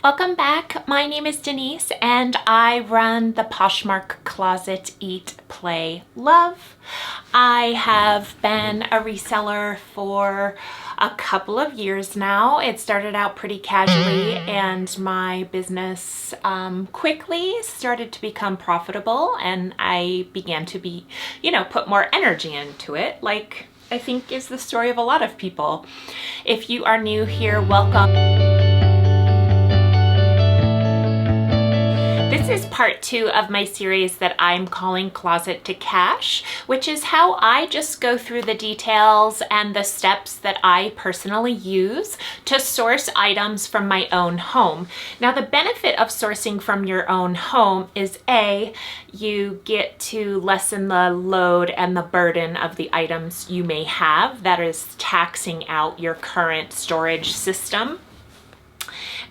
Welcome back. My name is Denise and I run the Poshmark Closet Eat, Play, Love. I have been a reseller for a couple of years now. It started out pretty casually and my business quickly started to become profitable, and I began to put more energy into it, like I think is the story of a lot of people. If you are new here, welcome. This is part 2 of my series that I'm calling Closet to Cash, which is how I just go through the details and the steps that I personally use to source items from my own home. Now, the benefit of sourcing from your own home is A, you get to lessen the load and the burden of the items you may have that is taxing out your current storage system.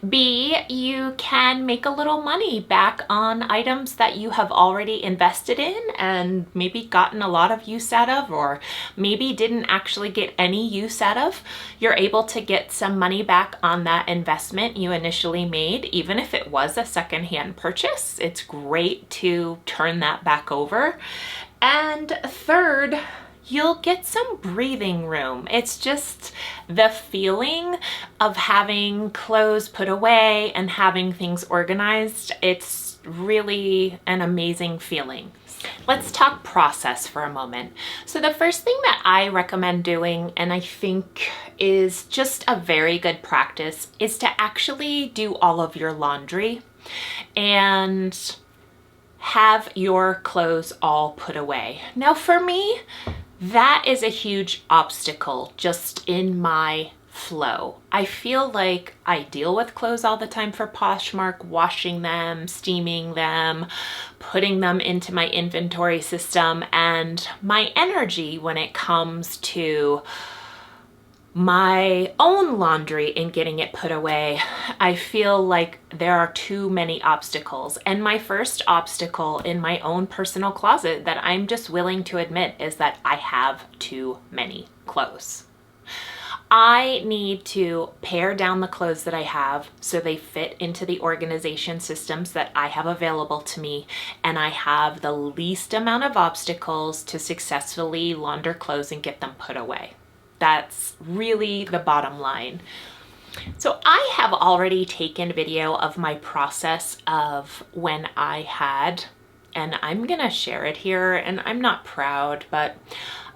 B, you can make a little money back on items that you have already invested in and maybe gotten a lot of use out of, or maybe didn't actually get any use out of. You're able to get some money back on that investment you initially made, even if it was a secondhand purchase. It's great to turn that back over. And third, you'll get some breathing room. It's just the feeling of having clothes put away and having things organized. It's really an amazing feeling. Let's talk process for a moment. So the first thing that I recommend doing, and I think is just a very good practice, is to actually do all of your laundry and have your clothes all put away. Now for me, that is a huge obstacle just in my flow. I feel like I deal with clothes all the time for Poshmark, washing them, steaming them, putting them into my inventory system, and my energy when it comes to my own laundry and getting it put away, I feel like there are too many obstacles. And my first obstacle in my own personal closet that I'm just willing to admit is that I have too many clothes. I need to pare down the clothes that I have so they fit into the organization systems that I have available to me, and I have the least amount of obstacles to successfully launder clothes and get them put away. That's really the bottom line. So I have already taken video of my process of when I had, and I'm gonna share it here, and I'm not proud, but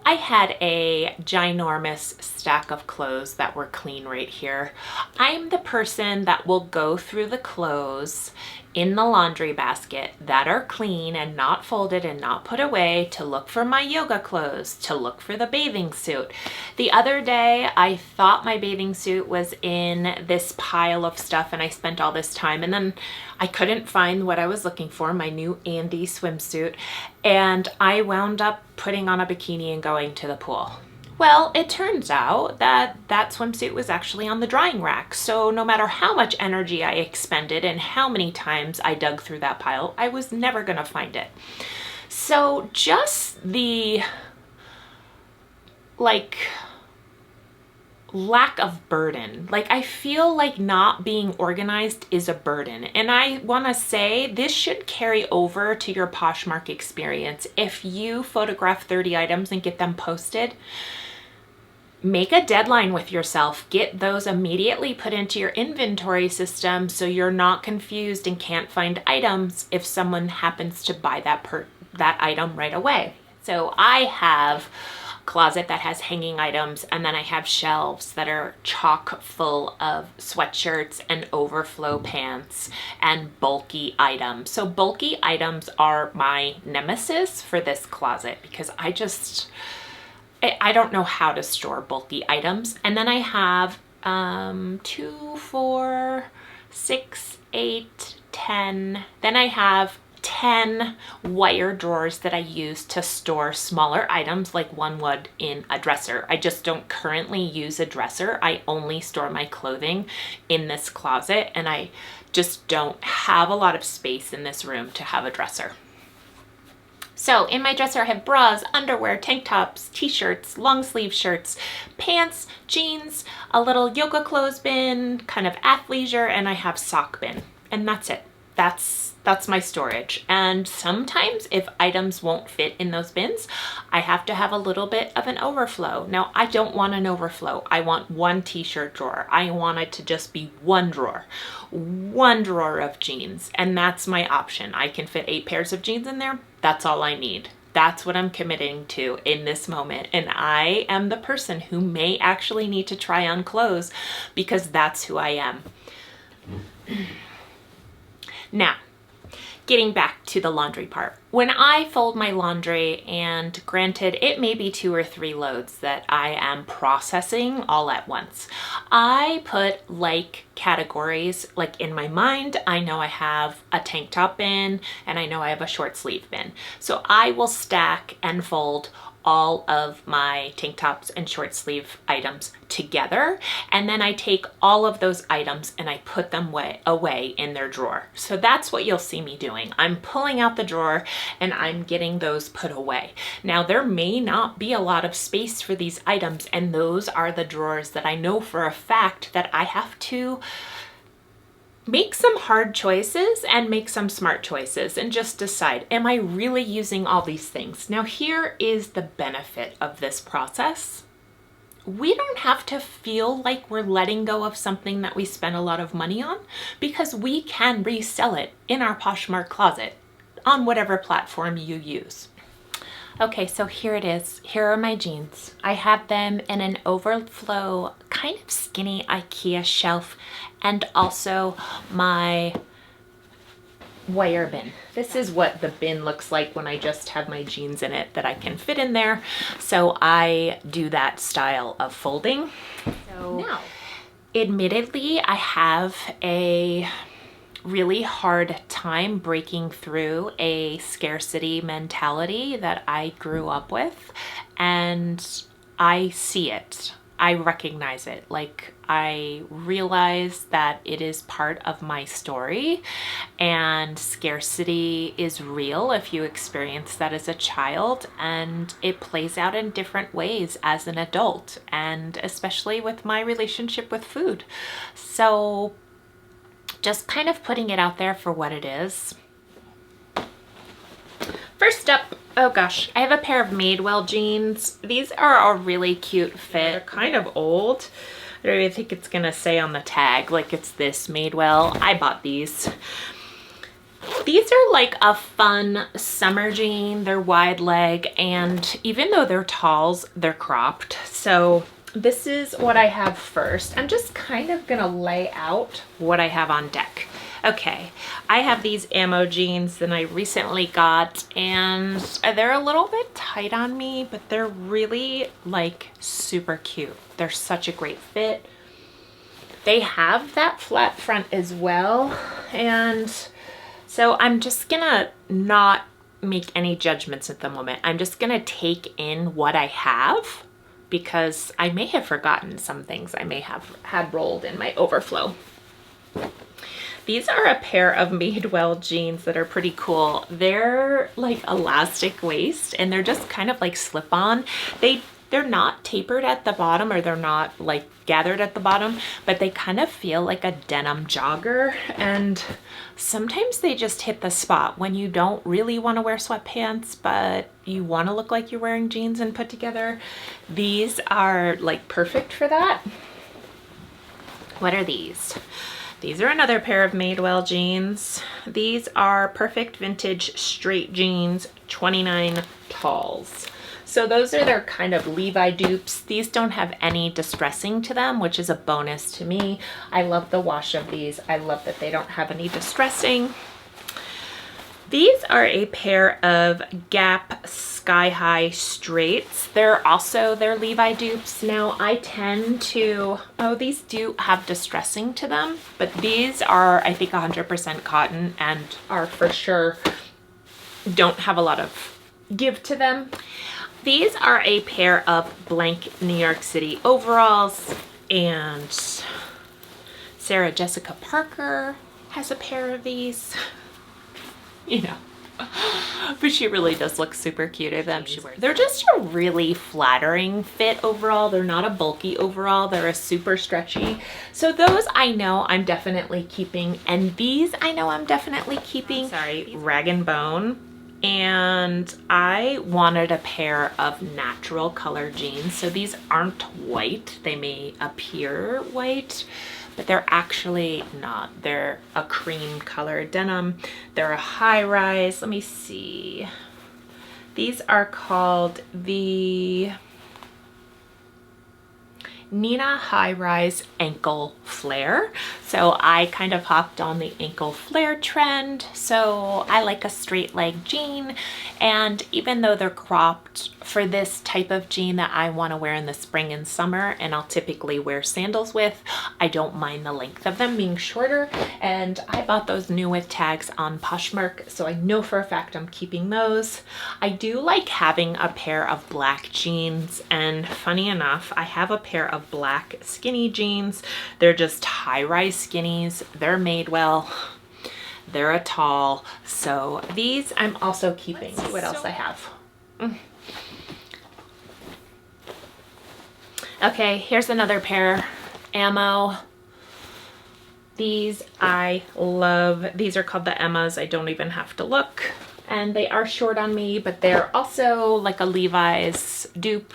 I had a ginormous stack of clothes that were clean right here. I'm the person that will go through the clothes in the laundry basket that are clean and not folded and not put away to look for my yoga clothes, to look for the bathing suit. The other day, I thought my bathing suit was in this pile of stuff and I spent all this time, and then I couldn't find what I was looking for, my new Andy swimsuit, and I wound up putting on a bikini and going to the pool. Well, it turns out that that swimsuit was actually on the drying rack. So no matter how much energy I expended and how many times I dug through that pile, I was never gonna find it. So just the lack of burden. I feel like not being organized is a burden. And I wanna say this should carry over to your Poshmark experience. If you photograph 30 items and get them posted, make a deadline with yourself. Get those immediately put into your inventory system so you're not confused and can't find items if someone happens to buy that item right away. So I have a closet that has hanging items, and then I have shelves that are chock full of sweatshirts and overflow pants and bulky items. So bulky items are my nemesis for this closet because I don't know how to store bulky items. And then I have 2, 4, 6, 8, 10. Then I have 10 wire drawers that I use to store smaller items like one would in a dresser. I just don't currently use a dresser. I only store my clothing in this closet, and I just don't have a lot of space in this room to have a dresser. So in my dresser, I have bras, underwear, tank tops, t-shirts, long sleeve shirts, pants, jeans, a little yoga clothes bin, kind of athleisure, and I have sock bin. And that's it. That's my storage. And sometimes if items won't fit in those bins, I have to have a little bit of an overflow. Now, I don't want an overflow. I want one t-shirt drawer. I want it to just be one drawer of jeans. And that's my option. I can fit 8 pairs of jeans in there. That's all I need. That's what I'm committing to in this moment. And I am the person who may actually need to try on clothes because that's who I am. Now, getting back to the laundry part. When I fold my laundry, and granted it may be 2 or 3 loads that I am processing all at once, I put like categories. Like in my mind, I know I have a tank top bin and I know I have a short sleeve bin. So I will stack and fold all of my tank tops and short sleeve items together, and then I take all of those items and I put them away in their drawer. So that's what you'll see me doing. I'm pulling out the drawer and I'm getting those put away. Now, there may not be a lot of space for these items, and those are the drawers that I know for a fact that I have to make some hard choices and make some smart choices and just decide, am I really using all these things? Now, here is the benefit of this process. We don't have to feel like we're letting go of something that we spent a lot of money on, because we can resell it in our Poshmark closet on whatever platform you use. Okay, so here it is. Here are my jeans. I have them in an overflow, kind of skinny IKEA shelf, and also my wire bin. This is what the bin looks like when I just have my jeans in it that I can fit in there. So I do that style of folding. So now, admittedly, I have a really hard time breaking through a scarcity mentality that I grew up with, and I see it. I recognize it. Like, I realize that it is part of my story, and scarcity is real if you experience that as a child, and it plays out in different ways as an adult, and especially with my relationship with food. So just kind of putting it out there for what it is. First up, oh gosh, I have a pair of Madewell jeans. These are a really cute fit. They're kind of old. I don't even think it's gonna say on the tag, like it's this Madewell. I bought these. These are like a fun summer jean. They're wide leg, and even though they're talls, they're cropped. So this is what I have first. I'm just kind of gonna lay out what I have on deck. Okay, I have these ammo jeans that I recently got, and they're a little bit tight on me, but they're really like super cute. They're such a great fit. They have that flat front as well, and so I'm just gonna not make any judgments at the moment. I'm just gonna take in what I have, because I may have forgotten some things I may have had rolled in my overflow. These are a pair of Madewell jeans that are pretty cool. They're like elastic waist, and they're just kind of like slip-on. They're not tapered at the bottom, or they're not like gathered at the bottom, but they kind of feel like a denim jogger, and sometimes they just hit the spot when you don't really want to wear sweatpants, but you want to look like you're wearing jeans and put together. These are like perfect for that. What are these? These are another pair of Madewell jeans. These are perfect vintage straight jeans, 29 talls. So those are their kind of Levi dupes. These don't have any distressing to them, which is a bonus to me. I love the wash of these. I love that they don't have any distressing. These are a pair of Gap Sky High straights. They're also their Levi dupes. Now I tend to, oh, these do have distressing to them, but these are, I think, 100% cotton and are for sure, don't have a lot of give to them. These are a pair of blank New York City overalls, and Sarah Jessica Parker has a pair of these. You know, But she really does look super cute in them. They're just a really flattering fit overall. They're not a bulky overall. They're a super stretchy. So those I know I'm definitely keeping. And these I know I'm definitely keeping. Sorry, Rag and Bone. And I wanted a pair of natural color jeans. So these aren't white. They may appear white, but they're actually not. They're a cream color denim. They're a high rise. Let me see. These are called the Nina High Rise Ankle Flare. So I kind of hopped on the ankle flare trend. So I like a straight leg jean. And even though they're cropped for this type of jean that I want to wear in the spring and summer, and I'll typically wear sandals with, I don't mind the length of them being shorter. And I bought those new with tags on Poshmark, so I know for a fact I'm keeping those. I do like having a pair of black jeans, and funny enough, I have a pair of black skinny jeans. They're just high-rise skinnies. They're made well. They're a tall. So these I'm also keeping. Let's see what else I have. Okay, here's another pair. Ammo. These I love. These are called the Emmas. I don't even have to look. And they are short on me, but they're also like a Levi's dupe.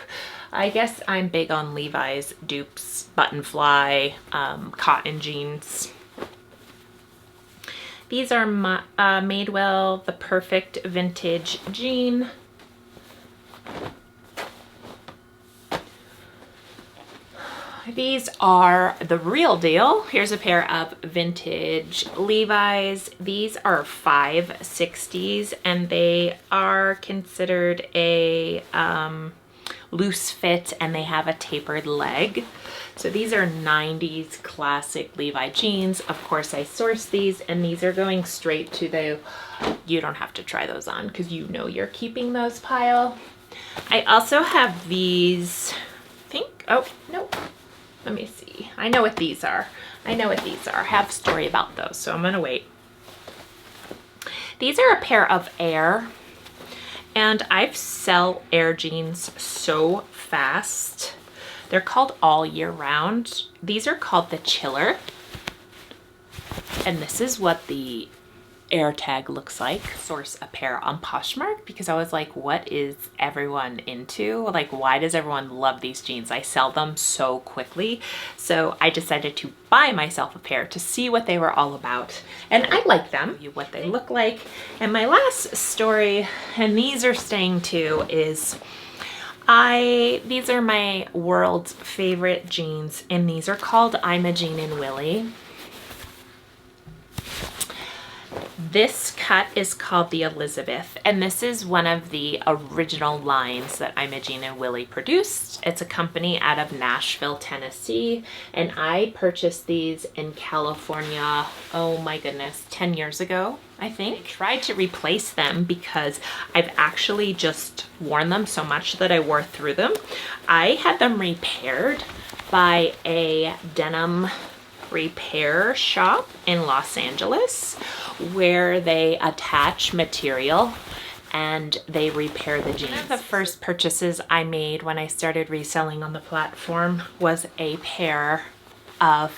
I guess I'm big on Levi's dupes, button fly, cotton jeans. These are Madewell, the perfect vintage jean. These are the real deal. Here's a pair of vintage Levi's. These are 560s and they are considered a loose fit and they have a tapered leg. So these are 90s classic Levi jeans. Of course I sourced these and these are going straight to the, you don't have to try those on because you know you're keeping those pile. I also have these, oh no, let me see. I know what these are. I have a story about those, so I'm gonna wait. These are a pair of Air. And I sell Air jeans so fast. They're called All Year Round. These are called the Chiller. And this is what the Air tag looks like. Source a pair on Poshmark because I was like, what is everyone into? Like, why does everyone love these jeans? I sell them so quickly. So I decided to buy myself a pair to see what they were all about. And I like them, what they look like. And my last story, and these are staying too, is these are my world's favorite jeans, and these are called I'm a Jean and Willie. This cut is called the Elizabeth, and this is one of the original lines that I'm a Jean and Willie produced. It's a company out of Nashville, Tennessee, and I purchased these in California, oh my goodness, 10 years ago, I think. I tried to replace them because I've actually just worn them so much that I wore through them. I had them repaired by a denim repair shop in Los Angeles where they attach material and they repair the jeans. One of the first purchases I made when I started reselling on the platform was a pair of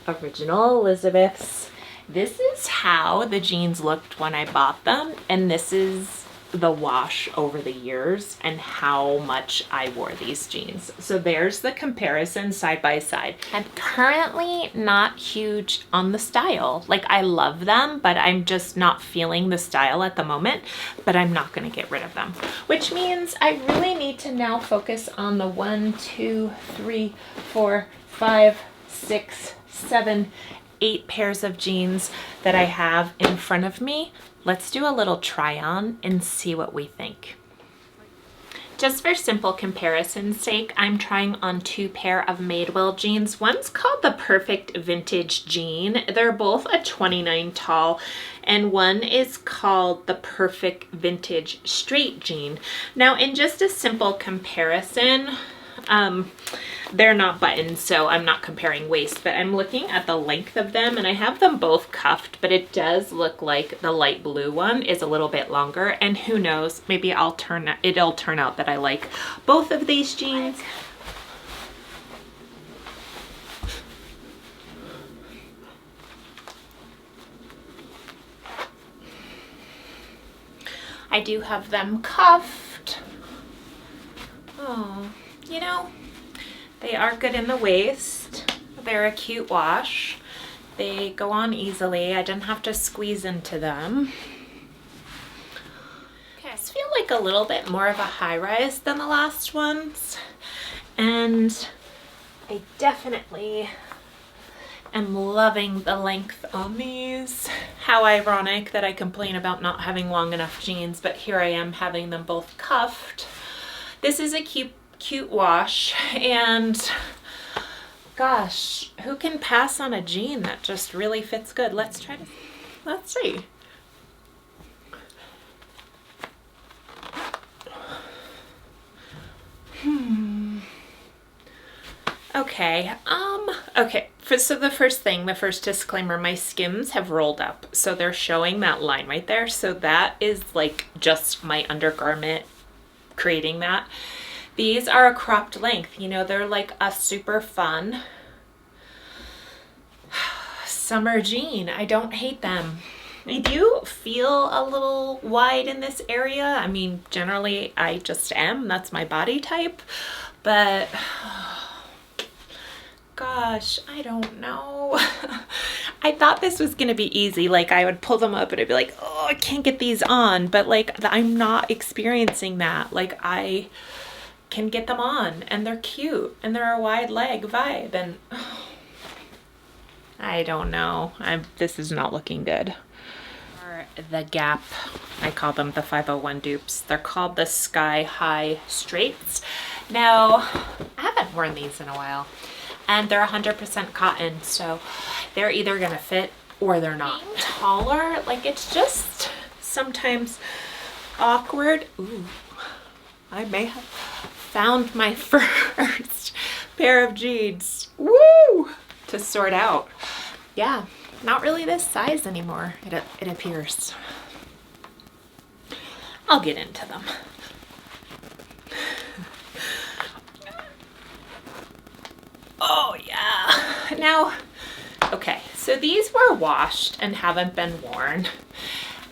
original Elizabeths. This is how the jeans looked when I bought them, and this is the wash over the years and how much I wore these jeans. So there's the comparison side by side. I'm currently not huge on the style. Like, I love them, but I'm just not feeling the style at the moment, but I'm not gonna get rid of them, which means I really need to now focus on the 1, 2, 3, 4, 5, 6, 7, 8 pairs of jeans that I have in front of me. Let's do a little try on and see what we think. Just for simple comparison's sake, I'm trying on 2 pair of Madewell jeans. One's called the Perfect Vintage Jean. They're both a 29 tall, and one is called the Perfect Vintage Straight Jean. Now, in just a simple comparison, They're not buttons, so I'm not comparing waist, but I'm looking at the length of them, and I have them both cuffed, but it does look like the light blue one is a little bit longer, and who knows, maybe it'll turn out that I like both of these jeans. I do have them cuffed. Oh, you know, they are good in the waist. They're a cute wash. They go on easily. I didn't have to squeeze into them. Okay, I just feel like a little bit more of a high rise than the last ones. And I definitely am loving the length on these. How ironic that I complain about not having long enough jeans, but here I am having them both cuffed. This is a cute wash, and gosh, who can pass on a jean that just really fits good? Let's see. Okay, so the first disclaimer, my Skims have rolled up, so they're showing that line right there, so that is like just my undergarment creating that. These are a cropped length, you know, they're like a super fun summer jean. I don't hate them. I do feel a little wide in this area. I mean, generally I just am, that's my body type, but gosh, I don't know. I thought this was gonna be easy. Like I would pull them up and I'd be like, oh, I can't get these on. But like I'm not experiencing that. Like I can get them on and they're cute and they're a wide leg vibe, and I don't know. This is not looking good. The Gap, I call them the 501 dupes. They're called the Sky High Straights. Now, I haven't worn these in a while, and they're 100% cotton, so they're either gonna fit or they're not. Being taller, like it's just sometimes awkward. Ooh, I may have found my first pair of jeans, woo, to sort out. Yeah, not really this size anymore, it appears. I'll get into them. Oh yeah. Now, okay, so these were washed and haven't been worn.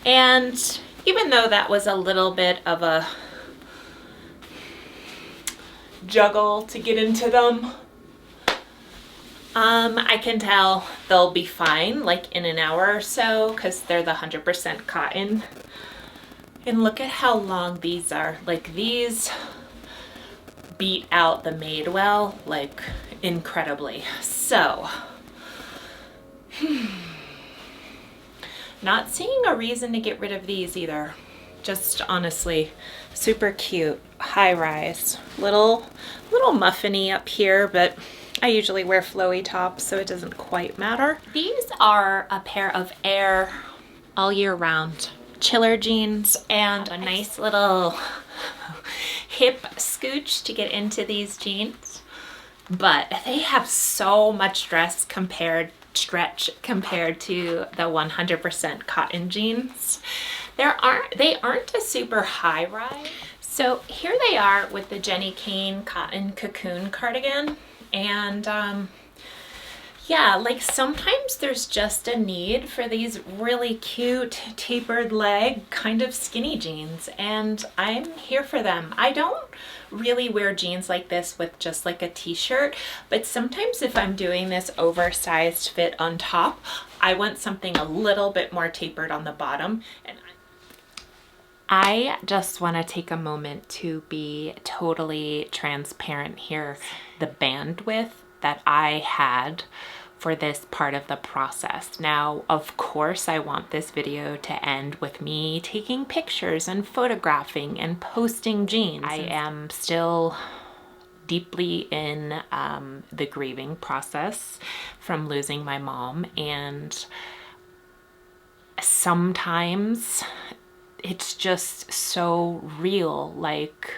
And even though that was a little bit of a juggle to get into them, I can tell they'll be fine like in an hour or so because they're the 100% cotton. And look at how long these are. Like these beat out the Madewell like incredibly. So not seeing a reason to get rid of these either. Just honestly super cute, high rise, little muffiny up here, but I usually wear flowy tops, so it doesn't quite matter. These are a pair of Air all year round chiller jeans and a nice little hip scooch to get into these jeans. But they have so much stretch compared to the 100% cotton jeans. They aren't a super high rise. So here they are with the Jenny Kane cotton cocoon cardigan. And yeah, like sometimes there's just a need for these really cute tapered leg kind of skinny jeans, and I'm here for them. I don't really wear jeans like this with just like a t-shirt, but sometimes if I'm doing this oversized fit on top, I want something a little bit more tapered on the bottom. And I just want to take a moment to be totally transparent here. The bandwidth that I had for this part of the process. Now, of course, I want this video to end with me taking pictures and photographing and posting jeans. I am still deeply in the grieving process from losing my mom, and sometimes it's just so real, like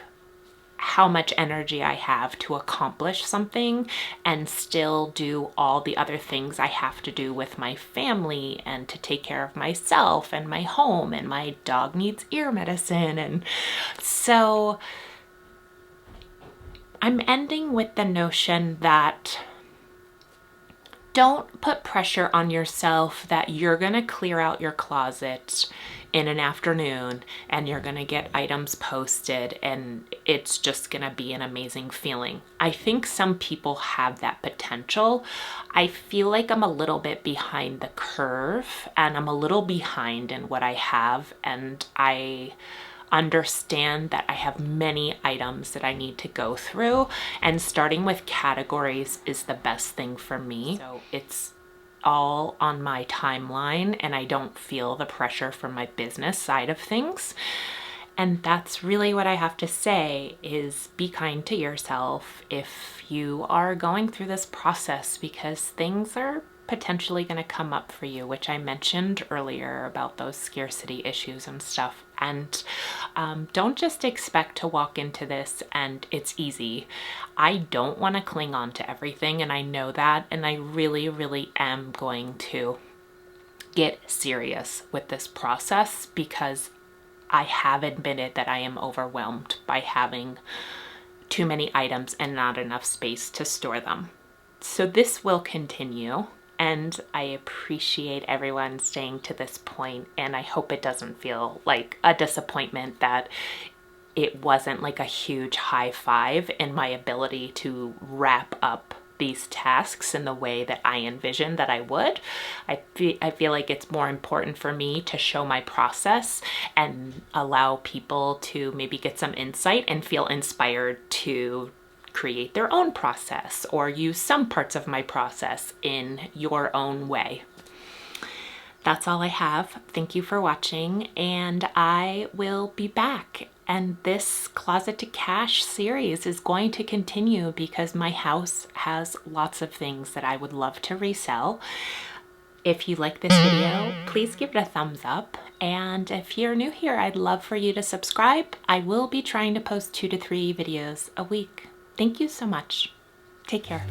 how much energy I have to accomplish something and still do all the other things I have to do with my family and to take care of myself and my home, and my dog needs ear medicine. And so I'm ending with the notion that don't put pressure on yourself that you're going to clear out your closet in an afternoon and you're going to get items posted and it's just going to be an amazing feeling. I think some people have that potential. I feel like I'm a little bit behind the curve and I'm a little behind in what I have, and I understand that I have many items that I need to go through, and starting with categories is the best thing for me. So it's all on my timeline and I don't feel the pressure from my business side of things. And that's really what I have to say, is be kind to yourself if you are going through this process, because things are potentially going to come up for you, which I mentioned earlier about those scarcity issues and stuff. And don't just expect to walk into this and it's easy. I don't want to cling on to everything, and I know that, and I really, really am going to get serious with this process, because I have admitted that I am overwhelmed by having too many items and not enough space to store them. So this will continue. And I appreciate everyone staying to this point, and I hope it doesn't feel like a disappointment that it wasn't like a huge high five in my ability to wrap up these tasks in the way that I envisioned that I would. I feel like it's more important for me to show my process and allow people to maybe get some insight and feel inspired to create their own process or use some parts of my process in your own way. That's all I have. Thank you for watching, and I will be back. And this Closet to Cash series is going to continue because my house has lots of things that I would love to resell. If you like this video, please give it a thumbs up. And if you're new here, I'd love for you to subscribe. I will be trying to post 2 to 3 videos a week. Thank you so much. Take care.